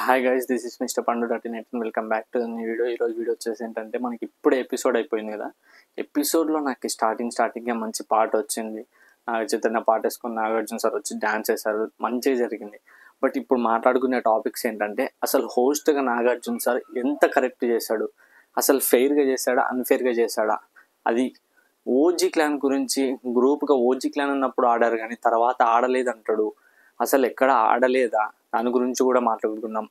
Hi guys, this is mister Pandu dot net. Welcome back to new video. ఈరోజు video వచ్చేసి ఏంటంటే, మనకి ఇప్పుడే ఎపిసోడ్ అయిపోయింది కదా. ఎపిసోడ్లో నాకు స్టార్టింగ్గా మంచి పాట వచ్చింది. చైతన్య పాట వేసుకుని నాగార్జున సార్ వచ్చి డ్యాన్స్ చేశారు, మంచిగా జరిగింది. బట్ ఇప్పుడు మాట్లాడుకునే టాపిక్స్ ఏంటంటే, అసలు హోస్ట్గా నాగార్జున సార్ ఎంత కరెక్ట్ చేశాడు, అసలు ఫెయిర్గా చేశాడా అన్ఫెయిర్గా చేశాడా, అది ఓజీ క్లాన్ గురించి. గ్రూప్గా ఓజీ క్లాన్ ఉన్నప్పుడు ఆడారు కానీ తర్వాత ఆడలేదు అంటాడు. అసలు ఎక్కడ ఆడలేదా, దాని గురించి కూడా మాట్లాడుకుందాం.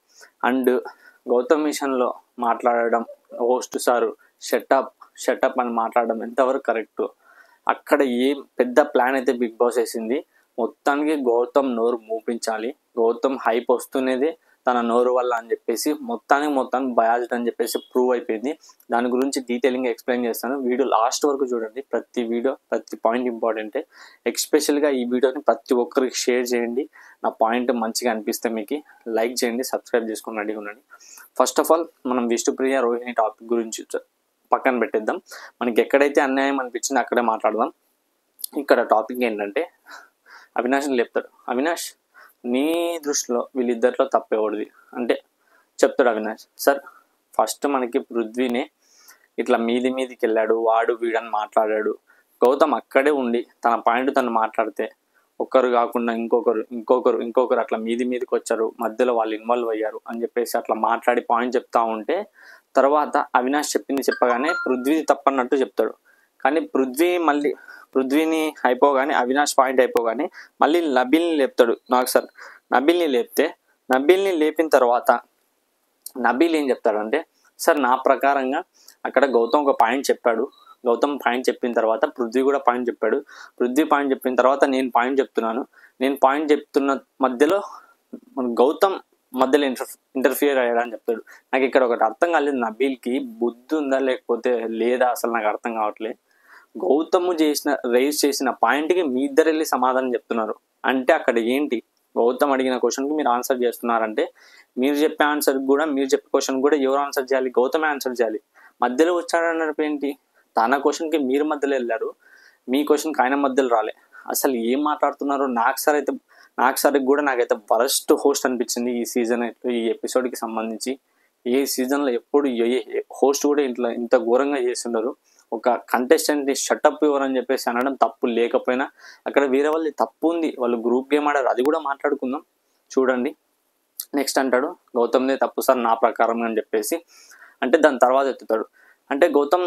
అండ్ గౌతమ్ మిషన్లో మాట్లాడడం, హోస్ట్ సారు షటప్ అని మాట్లాడడం ఎంతవరకు కరెక్ట్. అక్కడ ఏం పెద్ద ప్లాన్ అయితే బిగ్ బాస్ వేసింది, మొత్తానికి గౌతమ్ నోరు మూపించాలి, గౌతమ్ హైప్ వస్తున్నది తన నోరు వల్ల అని చెప్పేసి మొత్తానికి బయాజ్డ్ అని చెప్పేసి ప్రూవ్ అయిపోయింది. దాని గురించి డీటెయిలింగ్గా ఎక్స్ప్లెయిన్ చేస్తాను. వీడియో లాస్ట్ వరకు చూడండి. ప్రతి పాయింట్ ఇంపార్టెంటే. ఎస్పెషల్గా ఈ వీడియోని ప్రతి ఒక్కరికి షేర్ చేయండి. నా పాయింట్ మంచిగా అనిపిస్తే మీకు లైక్ చేయండి, సబ్స్క్రైబ్ చేసుకుని రెడీగా ఉండండి. ఫస్ట్ ఆఫ్ ఆల్ మనం విష్ణుప్రియ రోహిణి టాపిక్ గురించి పక్కన పెట్టేద్దాం. మనకి ఎక్కడైతే అన్యాయం అనిపించిందో అక్కడే మాట్లాడదాం. ఇక్కడ టాపిక్ ఏంటంటే, అవినాష్ని లేపుతాడు. అవినాష్, నీ దృష్టిలో వీళ్ళిద్దరిలో తప్పేవాడిది అంటే చెప్తాడు అవినాష్. సార్, ఫస్ట్ మనకి పృథ్వీనే ఇట్లా మీదికి వెళ్ళాడు, వాడు వీడని మాట్లాడాడు. గౌతమ్ అక్కడే ఉండి తన పాయింట్ తను మాట్లాడితే ఒక్కరు కాకుండా ఇంకొకరు అట్లా మీదికి వచ్చారు, మధ్యలో వాళ్ళు ఇన్వాల్వ్ అయ్యారు అని చెప్పేసి అట్లా మాట్లాడి పాయింట్ చెప్తా ఉంటే, తర్వాత అవినాష్ చెప్పింది చెప్పగానే పృథ్వీ తప్పన్నట్టు చెప్తాడు. కానీ పృథ్వీని అయిపోగానే, అవినాష్ పాయింట్ అయిపోగానే మళ్ళీ నబీల్ని లేపుతాడు. నాకు సార్ నబీల్ని లేపిన తర్వాత నబీల్ ఏం చెప్తాడంటే, సార్ నా ప్రకారంగా అక్కడ గౌతమ్ ఒక పాయింట్ చెప్పాడు. గౌతమ్ పాయింట్ చెప్పిన తర్వాత పృథ్వీ కూడా పాయింట్ చెప్పాడు. పృథ్వీ పాయింట్ చెప్పిన తర్వాత నేను పాయింట్ చెప్తున్నాను. నేను పాయింట్ చెప్తున్న మధ్యలో గౌతమ్ మధ్యలో ఇంటర్ఫియర్ అయ్యాడని చెప్తాడు. నాకు ఇక్కడ ఒకటి అర్థం కాలేదు, నబీల్కి బుద్ధి ఉందా లేకపోతే లేదా అసలు నాకు అర్థం కావట్లేదు. గౌతమ్ రైజ్ చేసిన పాయింట్కి మీ ఇద్దరు వెళ్ళి సమాధానం చెప్తున్నారు అంటే అక్కడ ఏంటి? గౌతమ్ అడిగిన క్వశ్చన్కి మీరు ఆన్సర్ చేస్తున్నారంటే, మీరు చెప్పే క్వశ్చన్ కూడా ఎవరు ఆన్సర్ చేయాలి? గౌతమే ఆన్సర్ చేయాలి. మధ్యలో వచ్చాడన్నట్టు ఏంటి? తన క్వశ్చన్కి మీరు మధ్యలో వెళ్ళారు, మీ క్వశ్చన్కి ఆయన మధ్యలో రాలే. అసలు ఏం మాట్లాడుతున్నారు? నాకైతే వరస్ట్ హోస్ట్ అనిపించింది ఈ సీజన్, ఈ ఎపిసోడ్కి సంబంధించి. ఏ సీజన్లో ఎప్పుడు హోస్ట్ కూడా ఇంత ఘోరంగా చేస్తుండరు. ఒక కంటెస్టెంట్ని షటప్ ఇవ్వరని చెప్పేసి అనడం తప్పు లేకపోయినా, అక్కడ వేరే వాళ్ళది తప్పు ఉంది. వాళ్ళు గ్రూప్ గేమ్ ఆడారు, అది కూడా మాట్లాడుకుందాం. చూడండి, నెక్స్ట్ అంటాడు గౌతమ్దే తప్పు సార్ నా ప్రకారం అని చెప్పేసి. అంటే దాని తర్వాత ఎత్తుతాడు. అంటే గౌతమ్,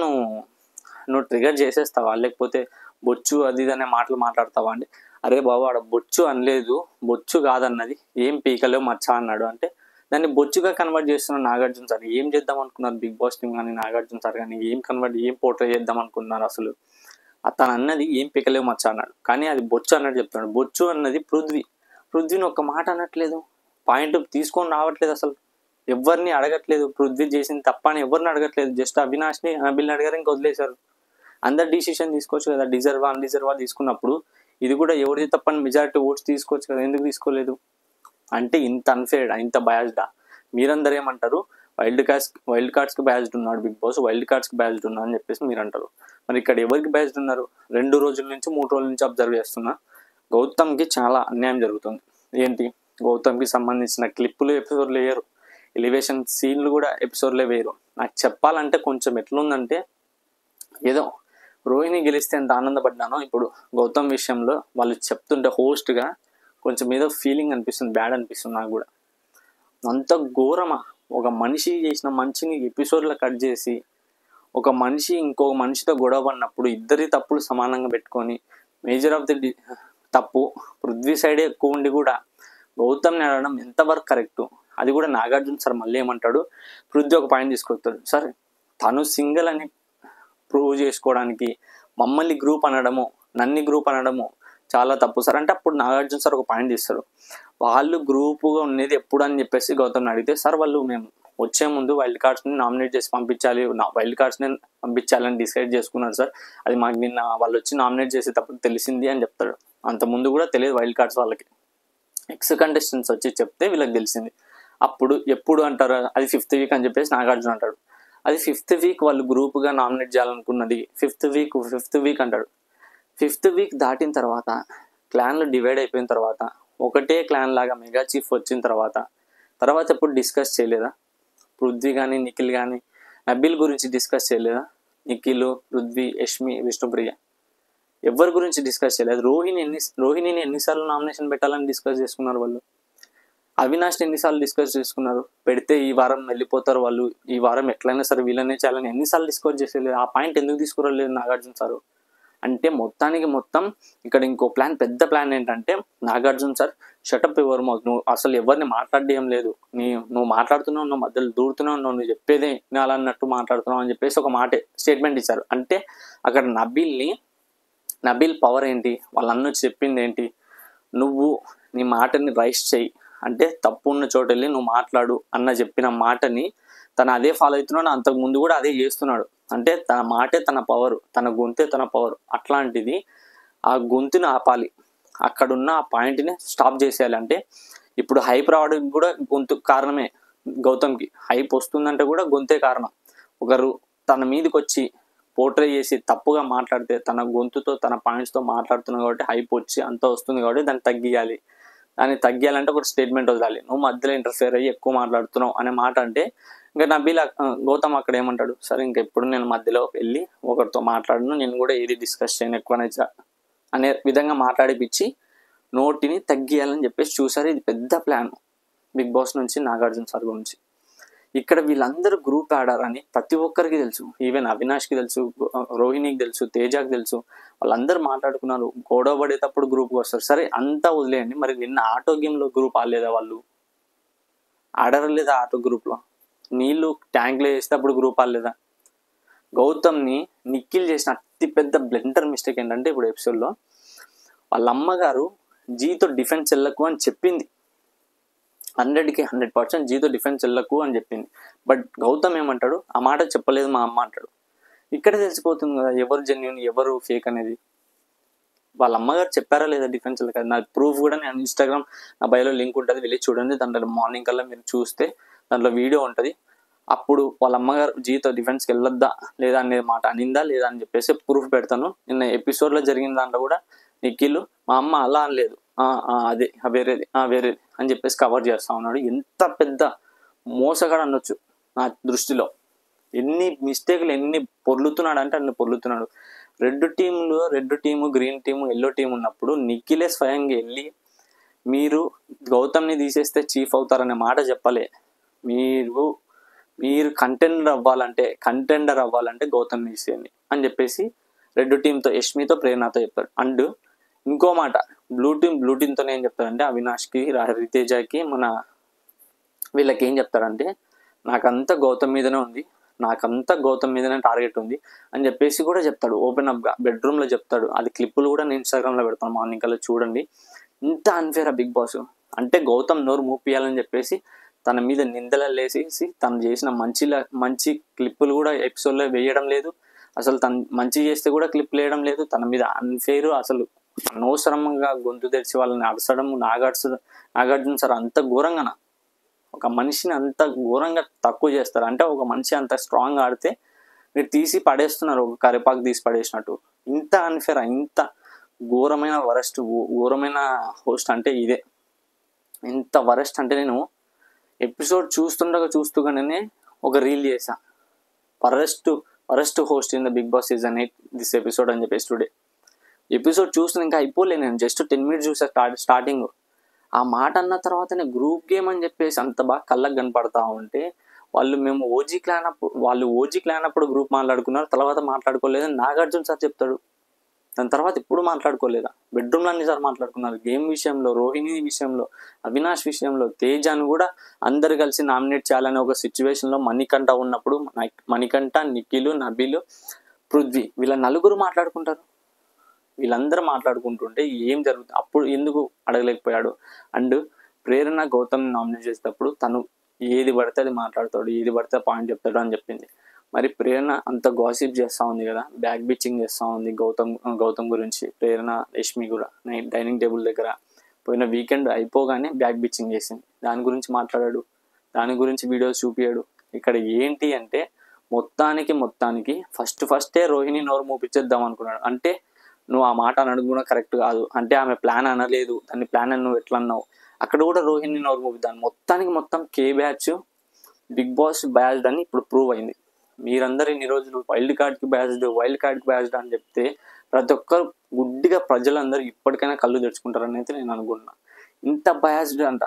నువ్వు ట్రిగర్ చేసేస్తావా, లేకపోతే బొచ్చు అది ఇది అనే మాటలు మాట్లాడతావా అంటే, అరే బాబు, ఆడ బొచ్చు అనలేదు, బొచ్చు కాదన్నది, ఏం పీకలేవు మచ్చా అన్నాడు. అంటే దాన్ని బొచ్చుగా కన్వర్ట్ చేస్తున్న నాగార్జున సార్. ఏం చేద్దాం అనుకున్నారు బిగ్ బాస్ టీమ్ కానీ నాగార్జున సార్ కానీ? ఏం పోర్ట్రే చేద్దాం అనుకున్నారు? అసలు అతను అన్నది ఏం పీకలేవు మచ్చ అన్నాడు, కానీ అది బొచ్చు అన్నట్టు చెప్తున్నాడు. బొచ్చు అన్నది పృథ్వీని ఒక్క మాట అనట్లేదు, పాయింట్ తీసుకొని రావట్లేదు, అసలు ఎవరిని అడగట్లేదు. పృథ్వీ చేసింది తప్ప అని ఎవరిని అడగట్లేదు. జస్ట్ అవినాష్ని, నబీల్ని అడిగారు, ఇంకా వదిలేశారు. అందరు డిసిషన్ తీసుకోవచ్చు కదా, అన్డిజర్వా తీసుకున్నప్పుడు ఇది కూడా ఎవరిది తప్పని మెజారిటీ ఓట్స్ తీసుకోవచ్చు కదా, ఎందుకు తీసుకోలేదు? అంటే ఇంత అన్ఫేర్డా, ఇంత బయాస్డా? మీరందరూ ఏమంటారు? వైల్డ్ కార్డ్స్కి బయాస్డ్ ఉన్నాడు బిగ్ బాస్, వైల్డ్ కార్డ్స్కి బయాస్డ్ ఉన్నా అని చెప్పేసి మీరు అంటారు. మరి ఇక్కడ ఎవరికి బయాస్డ్ ఉన్నారు? 2 రోజుల నుంచి 3 రోజుల నుంచి అబ్జర్వ్ చేస్తున్నా, గౌతమ్కి చాలా అన్యాయం జరుగుతుంది. ఏంటి? గౌతమ్కి సంబంధించిన క్లిప్పులు ఎపిసోడ్లో వేయరు, ఎలివేషన్ సీన్లు కూడా ఎపిసోడ్లో వేయరు. నాకు చెప్పాలంటే కొంచెం ఎట్లుందంటే, ఏదో రోహిణి గెలిస్తే ఎంత ఆనందపడ్డానో, ఇప్పుడు గౌతమ్ విషయంలో వాళ్ళు చెప్తుంటే హోస్ట్గా కొంచెం ఏదో ఫీలింగ్ అనిపిస్తుంది, బ్యాడ్ అనిపిస్తుంది నాకు కూడా. అంత ఘోరమా? ఒక మనిషి చేసిన మంచిని ఎపిసోడ్లో కట్ చేసి, ఒక మనిషి ఇంకొక మనిషితో గొడవ పడినప్పుడు ఇద్దరి తప్పులు సమానంగా పెట్టుకొని, మేజర్ ఆఫ్ ది తప్పు పృథ్వీ సైడే ఎక్కువ ఉండి కూడా గౌతమ్ని అడగడం ఎంతవరకు కరెక్టు? అది కూడా నాగార్జున సార్ మళ్ళీ ఏమంటాడు, పృథ్వీ ఒక పాయింట్ తీసుకొస్తాడు. సార్, తను సింగిల్ అని ప్రూవ్ చేసుకోవడానికి మమ్మల్ని గ్రూప్ అనడము, నన్ను గ్రూప్ అనడము చాలా తప్పు సార్ అంటే, అప్పుడు నాగార్జున సార్ ఒక పాయింట్ ఇస్తారు. వాళ్ళు గ్రూపుగా ఉండేది ఎప్పుడు అని చెప్పేసి గౌతమ్ని అడిగితే, సార్ వాళ్ళు మేము వచ్చే ముందు వైల్డ్ కార్డ్స్ని నామినేట్ చేసి పంపించాలని డిసైడ్ చేసుకున్నారు సార్. అది మాకు నిన్న వాళ్ళు వచ్చి నామినేట్ చేసేటప్పుడు తెలిసింది అని చెప్తాడు. అంత ముందు కూడా తెలియదు వైల్డ్ కార్డ్స్ వాళ్ళకి, ఎక్స్ కంటెస్టెంట్స్ వచ్చి చెప్తే వీళ్ళకి తెలిసింది. అప్పుడు ఎప్పుడు అంటారు? అది 5th వీక్ అని చెప్పేసి నాగార్జున అంటాడు. అది 5th వీక్ వాళ్ళు గ్రూప్గా నామినేట్ చేయాలనుకున్నది 5th వీక్ అంటాడు. 5th వీక్ దాటిన తర్వాత, క్లాన్లు డివైడ్ అయిపోయిన తర్వాత, ఒకటే క్లాన్ లాగా మెగా చీఫ్ వచ్చిన తర్వాత తర్వాత ఎప్పుడు డిస్కస్ చేయలేదా? పృథ్వీ కానీ నిఖిల్ కానీ నబీల్ గురించి డిస్కస్ చేయలేదా? నిఖిల్, పృథ్వీ, యష్మి, విష్ణుప్రియ ఎవరి గురించి డిస్కస్ చేయలేదు. రోహిణిని ఎన్నిసార్లు నామినేషన్ పెట్టాలని డిస్కస్ చేసుకున్నారు వాళ్ళు. అవినాష్ని ఎన్నిసార్లు డిస్కస్ చేసుకున్నారు. పెడితే ఈ వారం వెళ్ళిపోతారు వాళ్ళు, ఈ వారం ఎట్లయినా సరే వీళ్ళనే చేయాలని ఎన్నిసార్లు డిస్కస్ చేసేది. ఆ పాయింట్ ఎందుకు తీసుకురాలేదు నాగార్జున సార్? అంటే మొత్తానికి మొత్తం ఇక్కడ ఇంకో ప్లాన్, పెద్ద ప్లాన్ ఏంటంటే Nagarjuna sir shut up your mouth, నువ్వు అసలు ఎవరిని మాట్లాడడం లేదు, నువ్వు మాట్లాడుతున్నావు, నువ్వు మధ్యలో దూరుతున్నావు, నువ్వు చెప్పేదే వినాలన్నట్టు మాట్లాడుతున్నావు అని చెప్పేసి ఒక మాట స్టేట్మెంట్ ఇచ్చారు. అంటే అక్కడ నబీల్ పవర్ ఏంటి, వాళ్ళన్న చెప్పింది ఏంటి, నువ్వు నీ మాటని రైస్ చేయి అంటే తప్పు ఉన్న చోట వెళ్ళి నువ్వు మాట్లాడు అన్న చెప్పిన మాటని తను అదే ఫాలో అవుతున్నాడు. అంతకు ముందు కూడా అదే చేస్తున్నాడు. అంటే తన మాటే తన పవర్, తన గొంతే తన పవర్. అట్లాంటిది ఆ గొంతుని ఆపాలి, అక్కడున్న ఆ పాయింట్ని స్టాప్ చేసేయాలి. అంటే ఇప్పుడు హైప్ రావడానికి కూడా గొంతు కారణమే. గౌతమ్కి హైప్ వస్తుందంటే కూడా గొంతే కారణం. ఒకరు తన మీదకి వచ్చి పోర్ట్రే చేసి తప్పుగా మాట్లాడితే తన గొంతుతో తన పాయింట్స్తో మాట్లాడుతున్నావు కాబట్టి హైప్ వచ్చి అంత వస్తుంది కాబట్టి దాన్ని తగ్గియాలి. దాన్ని తగ్గియాలంటే ఒక స్టేట్మెంట్ వదలాలి. నువ్వు మధ్యలో ఇంటర్ఫియర్ అయ్యి ఎక్కువ మాట్లాడుతున్నావు అనే మాట అంటే ఇంకా నబీల్ గౌతమ్ అక్కడ ఏమంటాడు, సరే ఇంకెప్పుడు నేను మధ్యలో వెళ్ళి ఒకరితో మాట్లాడను, నేను కూడా ఏది డిస్కస్ చేయను ఎక్కువ అనే విధంగా మాట్లాడిపించి నోటిని తగ్గియాలని చెప్పేసి చూసారు. ఇది పెద్ద ప్లాన్ బిగ్ బాస్ నుంచి నాగార్జున సార్ గురించి. ఇక్కడ వీళ్ళందరూ గ్రూప్ ఆడారని ప్రతి ఒక్కరికి తెలుసు. ఈవెన్ అవినాష్కి తెలుసు, రోహిణికి తెలుసు, తేజకి తెలుసు. వాళ్ళందరూ మాట్లాడుకున్నారు. గొడవ పడేటప్పుడు గ్రూప్కి వస్తారు. సరే అంతా వదిలేయండి, మరి నిన్న ఆటో గేమ్లో గ్రూప్ ఆడలేదా వాళ్ళు? ఆడరలేదా ఆటో గ్రూప్లో? నీళ్ళు ట్యాంక్లో వేసేటప్పుడు గ్రూప్ ఆడలేదా? గౌతమ్ని నిఖిల్ చేసిన అతిపెద్ద బ్లెండర్ మిస్టేక్ ఏంటంటే ఇప్పుడు ఎపిసోడ్లో వాళ్ళ అమ్మగారు జీతో డిఫెన్స్ వెళ్ళకు అని చెప్పింది. 100కి 100% జీతో డిఫెన్స్ వెళ్ళకు అని చెప్పింది. బట్ గౌతమ్ ఏమంటాడు, ఆ మాట చెప్పలేదు మా అమ్మ అంటాడు. ఇక్కడ తెలిసిపోతుంది కదా ఎవరు జెన్యూన్ ఎవరు ఫేక్ అనేది. వాళ్ళ అమ్మగారు చెప్పారా లేదా డిఫెన్స్ వెళ్ళక? నా ప్రూఫ్ కూడా నేను ఇన్స్టాగ్రామ్ నా బయోలో లింక్ ఉంటుంది, వెళ్ళి చూడండి. దాంట్లో మార్నింగ్ కల్లా మీరు చూస్తే దాంట్లో వీడియో ఉంటుంది. అప్పుడు వాళ్ళ అమ్మగారు జీతో డిఫెన్స్కి వెళ్ళొద్దా లేదా అనే మాట అనిందా లేదా అని చెప్పేసి ప్రూఫ్ పెడతాను. నిన్న ఎపిసోడ్లో జరిగిన దాంట్లో కూడా నిఖిల్ మా అమ్మ అలా అనలేదు, అదే వేరేది అని చెప్పేసి కవర్ చేస్తా ఉన్నాడు. ఎంత పెద్ద మోసగాడు అనొచ్చు నా దృష్టిలో. ఎన్ని మిస్టేక్లు ఎన్ని పొర్లుతున్నాడు అంటే అన్ని పొర్లుతున్నాడు. Red team green team yellow team ఉన్నప్పుడు నిఖిలే స్వయంగా వెళ్ళి మీరు గౌతమ్ని తీసేస్తే చీఫ్ అవుతారనే మాట చెప్పలే. మీరు కంటెండర్ అవ్వాలంటే గౌతమ్ని తీసేయండి అని చెప్పేసి రెడ్ టీంతో యష్మితో ప్రేరణతో చెప్పాడు. అండ్ ఇంకో మాట బ్లూ టీంతోనే ఏం చెప్తాడంటే అవినాష్కి రితేజకి మన వీళ్ళకి ఏం చెప్తాడంటే నాకంతా గౌతమ్ మీదనే టార్గెట్ ఉంది అని చెప్పేసి కూడా చెప్తాడు. ఓపెన్ అప్గా బెడ్రూమ్లో చెప్తాడు. అది క్లిప్పులు కూడా నేను ఇన్స్టాగ్రామ్లో పెడతాను, మార్నింగ్ కల్లా చూడండి. ఇంత అన్ఫేర్ బిగ్ బాస్ అంటే గౌతమ్ నోరు మూపియాలని చెప్పేసి తన మీద నిందలు వేసేసి తను చేసిన మంచి క్లిప్పులు కూడా ఎపిసోడ్లో వేయడం లేదు. అసలు తను మంచి చేస్తే కూడా క్లిప్ వేయడం లేదు. తన మీద అన్ఫేర్, అసలు అనవసరంగా గొంతు తెరిచి వాళ్ళని అరసడం. నాగార్జున సార్ అంత ఘోరంగా ఒక మనిషిని అంత ఘోరంగా తక్కువ చేస్తారు. అంటే ఒక మనిషి అంత స్ట్రాంగ్ ఆడితే మీరు తీసి పడేస్తున్నారు, ఒక కరిపాకు తీసి పడేసినట్టు. ఇంత అన్ఫేర్, ఇంత ఘోరమైన హోస్ట్ అంటే ఇదే. ఇంత వరస్ట్ అంటే నేను ఎపిసోడ్ చూస్తూగానే ఒక రీల్ చేశా, worst host in the Bigg Boss season 8 this episode అని చెప్పేసి. టుడే ఎపిసోడ్ చూస్తున్నా ఇంకా అయిపోలే, నేను జస్ట్ 10 minutes చూసా స్టార్టింగ్. ఆ మాట అన్న తర్వాత నేను గ్రూప్ గేమ్ అని చెప్పేసి అంత బాగా కళ్ళకు కనపడతా ఉంటే వాళ్ళు ఓజీ క్లాన్ అప్పుడు గ్రూప్ మాట్లాడుకున్నారు, తర్వాత మాట్లాడుకోలేదని నాగార్జున సార్ చెప్తాడు. దాని తర్వాత ఎప్పుడు మాట్లాడుకోలేదా? బెడ్రూమ్లో అన్నిసార్లు మాట్లాడుకున్నారు. గేమ్ విషయంలో, రోహిణి విషయంలో, అవినాష్ విషయంలో, తేజాను కూడా అందరు కలిసి నామినేట్ చేయాలనే ఒక సిచ్యువేషన్లో మణికంఠ ఉన్నప్పుడు మణికంఠ, నిఖిల్, నబీల్, పృథ్వీ వీళ్ళ నలుగురు మాట్లాడుకుంటారు. వీళ్ళందరూ మాట్లాడుకుంటుంటే ఏం జరుగుతుంది? అప్పుడు ఎందుకు అడగలేకపోయాడు? అండ్ ప్రేరణ గౌతమ్ నామినేట్ చేసేటప్పుడు తను ఏది పడితే అది మాట్లాడతాడు, ఏది పడితే పాయింట్ చెప్తాడు అని చెప్పింది. మరి ప్రేరణ అంత గాసిప్ చేస్తూ ఉంది కదా, బ్యాక్ బిచ్చింగ్ చేస్తూ ఉంది గౌతమ్ గురించి. ప్రేరణ, యష్మి కూడా డైనింగ్ టేబుల్ దగ్గర పోయిన వీకెండ్ అయిపోగానే బ్యాక్ బిచ్చింగ్ చేసింది. దాని గురించి మాట్లాడాడు, దాని గురించి వీడియోస్ చూపించాడు. ఇక్కడ ఏంటి అంటే మొత్తానికి ఫస్టే రోహిణి నోరు మూపించేద్దాం అనుకున్నాడు. అంటే నువ్వు ఆ మాట అనడం కూడా కరెక్ట్ కాదు, అంటే ఆమె ప్లాన్ అనలేదు, దాన్ని ప్లాన్ అని నువ్వు ఎట్లా అన్నావు అక్కడ కూడా రోహిణి నోరు మూపిద్దాను. మొత్తం కే బ్యాచ్ బిగ్ బాస్ బ్యాచ్డ్ అని ఇప్పుడు ప్రూవ్ అయింది. మీరందరూ ఇన్ని రోజులు వైల్డ్ కార్డ్కి బ్యాచ్డ్ అని చెప్తే ప్రతి ఒక్కరు గుడ్డిగా ప్రజలందరూ ఇప్పటికైనా కళ్ళు తెరుచుకుంటారని అయితే నేను అనుకుంటున్నా. ఇంత బ్యాచ్డ్ అంట,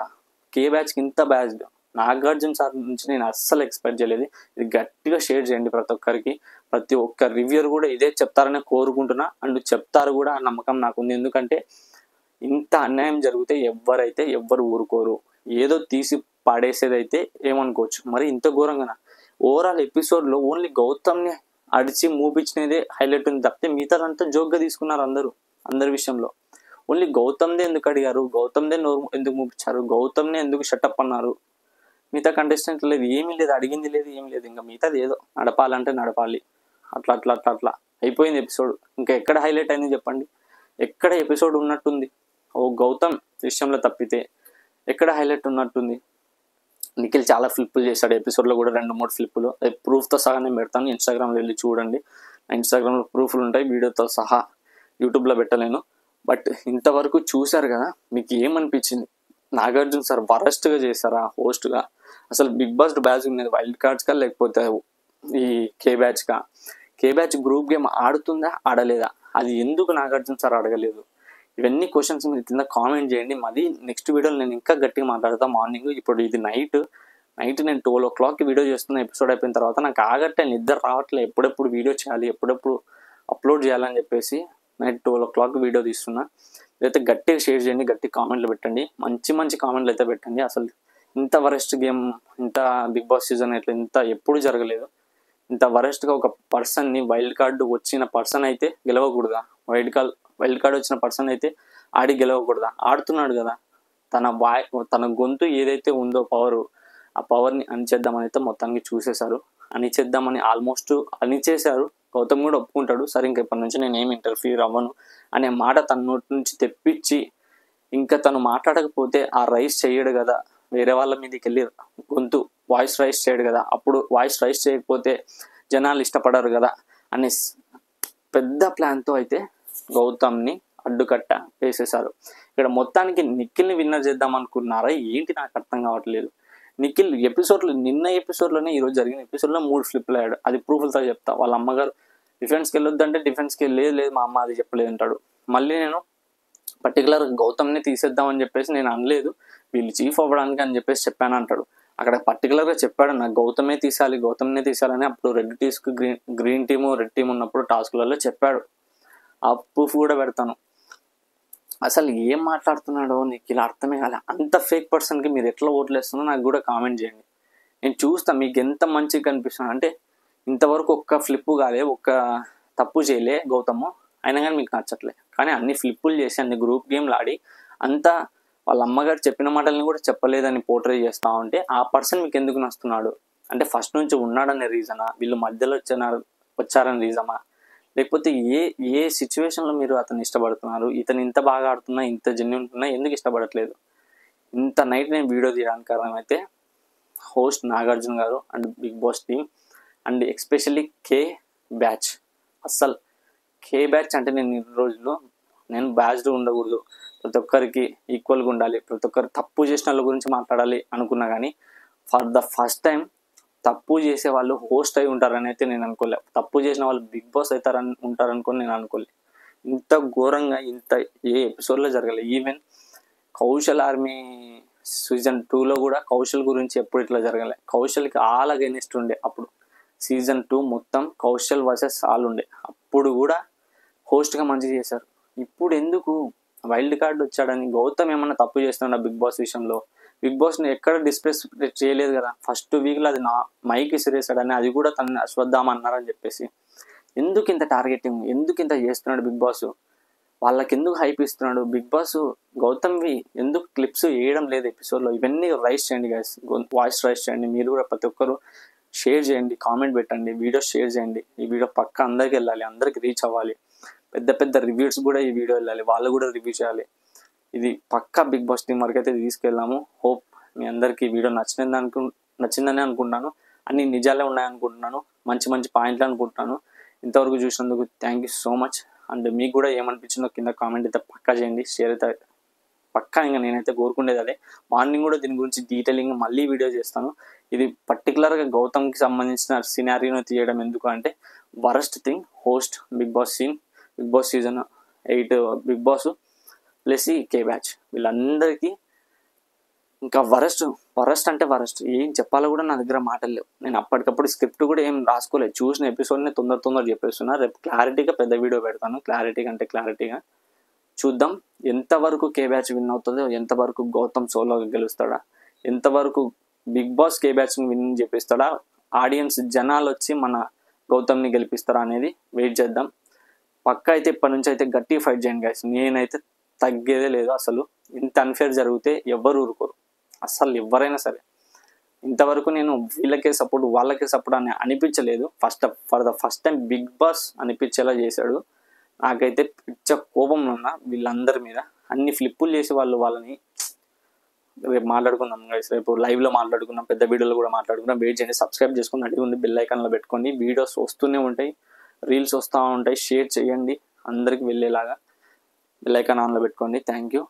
కే బ్యాచ్కి ఇంత బ్యాచ్డ్ నాగార్జున సార్ నుంచి నేను అస్సలు ఎక్స్పెక్ట్ చేయలేదు. ఇది గట్టిగా షేర్ చేయండి ప్రతి ఒక్కరికి. ప్రతి ఒక్క రివ్యూర్ కూడా ఇదే చెప్తారని కోరుకుంటున్నా, అండ్ చెప్తారు కూడా ఆ నమ్మకం నాకుంది. ఎందుకంటే ఇంత అన్యాయం జరిగితే ఎవ్వరు ఊరుకోరు. ఏదో తీసి పాడేసేదైతే ఏమనుకోవచ్చు, మరి ఇంత ఘోరంగా ఓవరాల్ ఎపిసోడ్లో ఓన్లీ గౌతమ్ని అడిచి మూపించినదే హైలైట్ ఉంది తప్పితే మిగతాదంతా జోక్గా తీసుకున్నారు అందరి విషయంలో. ఓన్లీ గౌతమ్దే ఎందుకు అడిగారు, గౌతమ్దే నోరు ఎందుకు మూపించారు, గౌతమ్నే ఎందుకు షటప్ అన్నారు. మిగతా కంటెస్టెంట్ లేదు, ఏమీ లేదు, అడిగింది లేదు, ఏమీ లేదు. ఇంకా మిగతాది ఏదో నడపాలంటే నడపాలి, అట్లా అయిపోయింది ఎపిసోడ్. ఇంకా ఎక్కడ హైలైట్ అయింది చెప్పండి? ఎక్కడ ఎపిసోడ్ ఉన్నట్టుంది? ఓ గౌతమ్ విషయంలో తప్పితే ఎక్కడ హైలైట్ ఉన్నట్టుంది? నిఖిల్ చాలా ఫ్లిప్పులు చేశాడు ఎపిసోడ్లో కూడా, 2-3 ఫ్లిప్పులు. ప్రూఫ్తో సహా నేను పెడతాను, ఇన్స్టాగ్రామ్లో వెళ్ళి చూడండి. ఇన్స్టాగ్రామ్లో ప్రూఫ్లు ఉంటాయి వీడియోతో సహా, యూట్యూబ్లో పెట్టలేను. బట్ ఇంతవరకు చూశారు కదా, మీకు ఏమనిపించింది? నాగార్జున సార్ వరస్ట్గా చేశారా హోస్ట్గా? అసలు బిగ్ బాస్ బ్యాచ్ ఉన్నది వైల్డ్ కార్డ్స్కా లేకపోతే ఈ కే బ్యాచ్ గ్రూప్ గేమ్ ఆడుతుందా ఆడలేదా? అది ఎందుకు నాగార్జున సార్ అడగలేదు? ఇవన్నీ క్వశ్చన్స్ మీరు కింద కామెంట్ చేయండి. మళ్ళీ నెక్స్ట్ వీడియోలో నేను ఇంకా గట్టిగా మాట్లాడతాను. మార్నింగ్ ఇప్పుడు ఇది నైట్ నేను 12 o'clockకి వీడియో చేస్తున్న. ఎపిసోడ్ అయిపోయిన తర్వాత నాకు ఆగట్టే నిద్ర రావట్లేదు. ఎప్పుడెప్పుడు వీడియో చేయాలి, ఎప్పుడెప్పుడు అప్లోడ్ చేయాలని చెప్పేసి నైట్ 12 o'clock వీడియో తీస్తున్నా. ఇదైతే గట్టిగా షేర్ చేయండి, గట్టి కామెంట్లు పెట్టండి, మంచి కామెంట్లు అయితే పెట్టండి. అసలు ఇంత వరెస్ట్ గేమ్, ఇంత బిగ్ బాస్ సీజన్ ఇట్లా ఇంత ఎప్పుడు జరగలేదు. ఇంత వరెస్ట్గా ఒక పర్సన్ని, వైల్డ్ కార్డు వచ్చిన పర్సన్ అయితే గెలవకూడదా? వైల్డ్ కార్డ్ వచ్చిన పర్సన్ అయితే ఆడి గెలవకూడదా? ఆడుతున్నాడు కదా, తన గొంతు ఏదైతే ఉందో పవరు, ఆ పవర్ని అణిచేద్దామని అయితే మొత్తానికి చూసేశారు. ఆల్మోస్ట్ అణిచేశారు. గౌతమ్ కూడా ఒప్పుకుంటాడు, సరే ఇంకా ఇప్పటి నుంచి నేను ఏమి ఇంటర్ఫియర్ అవ్వను అనే మాట తన నోటి నుంచి తెప్పించి, ఇంకా తను మాట్లాడకపోతే ఆ రైస్ చేయడు కదా, వేరే వాళ్ళ మీదకి వెళ్ళి వాయిస్ రైస్ చేయడు కదా, అప్పుడు వాయిస్ రైస్ చేయకపోతే జనాలు ఇష్టపడరు కదా అనే పెద్ద ప్లాన్తో అయితే గౌతమ్ని అడ్డుకట్ట వేసేశారు. ఇక్కడ మొత్తానికి నిఖిల్ని విన్నర్ చేద్దాం అనుకున్నారా ఏంటి? నాకు అర్థం కావట్లేదు. నిఖిల్ నిన్న ఎపిసోడ్లోనే, ఈరోజు జరిగిన ఎపిసోడ్లో 3 ఫ్లిప్లు అయ్యాడు. అది ప్రూఫ్లతో చెప్తా. వాళ్ళ అమ్మగారు డిఫెన్స్కి వెళ్ళొద్దంటే డిఫెన్స్కి లేదు మా అమ్మ అది చెప్పలేదు అంటాడు. మళ్ళీ నేను పర్టికులర్ గౌతమ్ని తీసేద్దామని చెప్పేసి నేను అనలేదు, వీళ్ళు చీఫ్ అవ్వడానికి అని చెప్పేసి చెప్పాను అంటాడు. అక్కడ పర్టికులర్గా చెప్పాడు, నాకు గౌతమ్నే తీసాలని. అప్పుడు రెడ్ టీమ్స్కి గ్రీన్ టీము రెడ్ టీమ్ ఉన్నప్పుడు టాస్క్లలో చెప్పాడు. ఆ ప్రూఫ్ కూడా పెడతాను. అసలు ఏం మాట్లాడుతున్నాడో నీకు ఇలా అర్థమే కాలే. అంత ఫేక్ పర్సన్కి మీరు ఎట్లా ఓట్లు వేస్తుందో నాకు కూడా కామెంట్ చేయండి, నేను చూస్తాను మీకు ఎంత మంచిగా కనిపిస్తుంది. అంటే ఇంతవరకు ఒక్క ఫ్లిప్పు కాలే, ఒక్క తప్పు చేయలే గౌతమ్, అయినా కానీ మీకు నచ్చట్లే. కానీ అన్ని ఫ్లిప్పులు చేసి అన్ని గ్రూప్ గేమ్లు ఆడి అంతా వాళ్ళ అమ్మగారు చెప్పిన మాటల్ని కూడా చెప్పలేదని పోర్ట్రే చేస్తూ ఉంటే ఆ పర్సన్ మీకు ఎందుకు నస్తున్నాడు? అంటే ఫస్ట్ నుంచి ఉన్నాడనే రీజనా, వీళ్ళు మధ్యలో వచ్చారని రీజనా, లేకపోతే ఏ సిచ్యువేషన్లో మీరు అతన్ని ఇష్టపడుతున్నారు? ఇతను ఇంత బాగా ఆడుతున్నా, ఇంత జెన్యూన్ ఉన్నా ఎందుకు ఇష్టపడట్లేదు? ఇంత నైట్ నేను వీడియో తీయడానికి కారణం అయితే host Nagarjuna garu and Bigg Boss team and especially K batch. అస్సలు కే బ్యాచ్ అంటే నేను ఇన్ని రోజులు నేను బ్యాచ్డ్ ఉండకూడదు, ప్రతి ఒక్కరికి ఈక్వల్గా ఉండాలి, ప్రతి ఒక్కరు తప్పు చేసిన వాళ్ళ గురించి మాట్లాడాలి అనుకున్నా. కానీ ఫర్ ద ఫస్ట్ టైం తప్పు చేసే వాళ్ళు హోస్ట్ అయి ఉంటారని అయితే నేను అనుకోలే. తప్పు చేసిన వాళ్ళు బిగ్ బాస్ ఉంటారనుకొని నేను అనుకోలే. ఇంత ఘోరంగా ఏ ఎపిసోడ్లో జరగలేదు. ఈవెన్ కౌశల్ ఆర్మీ సీజన్ 2లో కూడా కౌశల్ గురించి ఎప్పుడు ఇట్లా జరగలే. కౌశల్కి ఆల్ అగైనెస్ట్ ఉండే. అప్పుడు సీజన్ 2 మొత్తం కౌశల్ వర్సెస్ ఆల్ ఉండే. అప్పుడు కూడా హోస్ట్గా మంచిగా చేశారు. ఇప్పుడు ఎందుకు వైల్డ్ కార్డ్ వచ్చాడని గౌతమ్ ఏమన్నా తప్పు చేస్తున్నా బిగ్ బాస్ విషయంలో? బిగ్ బాస్ని ఎక్కడ డిస్ప్రెస్ చేయలేదు కదా. ఫస్ట్ వీక్లో అది మైక్ ఇసిరేసాడని, అది కూడా తనని అశ్వద్దామన్నారని చెప్పేసి. ఎందుకు ఇంత టార్గెటింగ్, ఎందుకు ఇంత చేస్తున్నాడు బిగ్ బాస్? వాళ్ళకి ఎందుకు హైప్ ఇస్తున్నాడు బిగ్ బాస్? గౌతమ్వి ఎందుకు క్లిప్స్ వేయడం లేదు ఎపిసోడ్లో? ఇవన్నీ రైస్ చేయండి గైస్, వాయిస్ రైస్ చేయండి. మీరు కూడా ప్రతి ఒక్కరు షేర్ చేయండి, కామెంట్ పెట్టండి, వీడియో షేర్ చేయండి. ఈ వీడియో పక్క అందరికి వెళ్ళాలి, అందరికి రీచ్ అవ్వాలి. పెద్ద రివ్యూస్ కూడా ఈ వీడియో వెళ్ళాలి, వాళ్ళు కూడా రివ్యూ చేయాలి. ఇది పక్కా బిగ్ బాస్ టీం వరకు అయితే తీసుకెళ్ళాము. హోప్ మీ అందరికీ ఈ వీడియో నచ్చిందని అనుకుంటున్నాను. అన్ని నిజాలే ఉన్నాయనుకుంటున్నాను, మంచి పాయింట్లు అనుకుంటున్నాను. ఇంతవరకు చూసినందుకు thank you so much. And మీకు కూడా ఏమనిపించిందో కింద కామెంట్ అయితే పక్కా చేయండి, షేర్ అయితే పక్కా ఇంకా నేనైతే కోరుకునేది అదే. మార్నింగ్ కూడా దీని గురించి డీటెయిలింగ్ మళ్ళీ వీడియో చేస్తాను. ఇది పర్టికులర్గా గౌతమ్కి సంబంధించిన సినారీను తీయడం ఎందుకు అంటే worst thing host Bigg Boss season 8 Bigg Boss plus ఈ కే బ్యాచ్ వీళ్ళందరికీ ఇంకా వరస్ట్ అంటే వరస్ట్. ఏం చెప్పాలో కూడా నా దగ్గర మాటలు లేవు. నేను అప్పటికప్పుడు స్క్రిప్ట్ కూడా ఏం రాసుకోలేదు, చూసిన ఎపిసోడ్ని తొందర చెప్పేస్తున్నా. రేపు క్లారిటీగా పెద్ద వీడియో పెడతాను, క్లారిటీగా చూద్దాం ఎంతవరకు కే బ్యాచ్ విన్ అవుతుందో, ఎంతవరకు గౌతమ్ సోలోగా గెలుస్తాడా, ఎంతవరకు బిగ్ బాస్ కే బ్యాచ్ని విన్ చేపిస్తాడా, ఆడియన్స్ జనాలు వచ్చి మన గౌతమ్ని గెలిపిస్తారా అనేది వెయిట్ చేద్దాం. పక్క అయితే ఇప్పటి నుంచి అయితే గట్టి ఫైట్ చేయండి గైస్. నేనైతే తగ్గేదే లేదు అసలు. ఇంత అన్ఫేర్ జరిగితే ఎవరు ఊరుకోరు అసలు, ఎవరైనా సరే. ఇంతవరకు నేను వీళ్ళకే సపోర్ట్ వాళ్ళకే సపోర్ట్ అని అనిపించలేదు. For the first time Bigg Boss అనిపించేలా చేశాడు. నాకైతే పిచ్చ కోపంలో ఉన్నా వీళ్ళందరి మీద. అన్ని ఫ్లిప్పులు చేసి వాళ్ళని రేపు మాట్లాడుకుందాం గైస్, రేపు లైవ్లో మాట్లాడుకుందాం, పెద్ద వీడియోలో కూడా మాట్లాడుకుందాం. వెయిట్ చేయండి, సబ్స్క్రైబ్ చేసుకుని అడిగి ఉంది బెల్ ఐకాన్లో పెట్టుకోండి. వీడియోస్ వస్తూనే ఉంటాయి, రీల్స్ వస్తూ ఉంటాయి. షేర్ చేయండి అందరికి వెళ్ళేలాగా, బెల్ ఐకాన్ ఆన్లో పెట్టుకోండి. Thank you.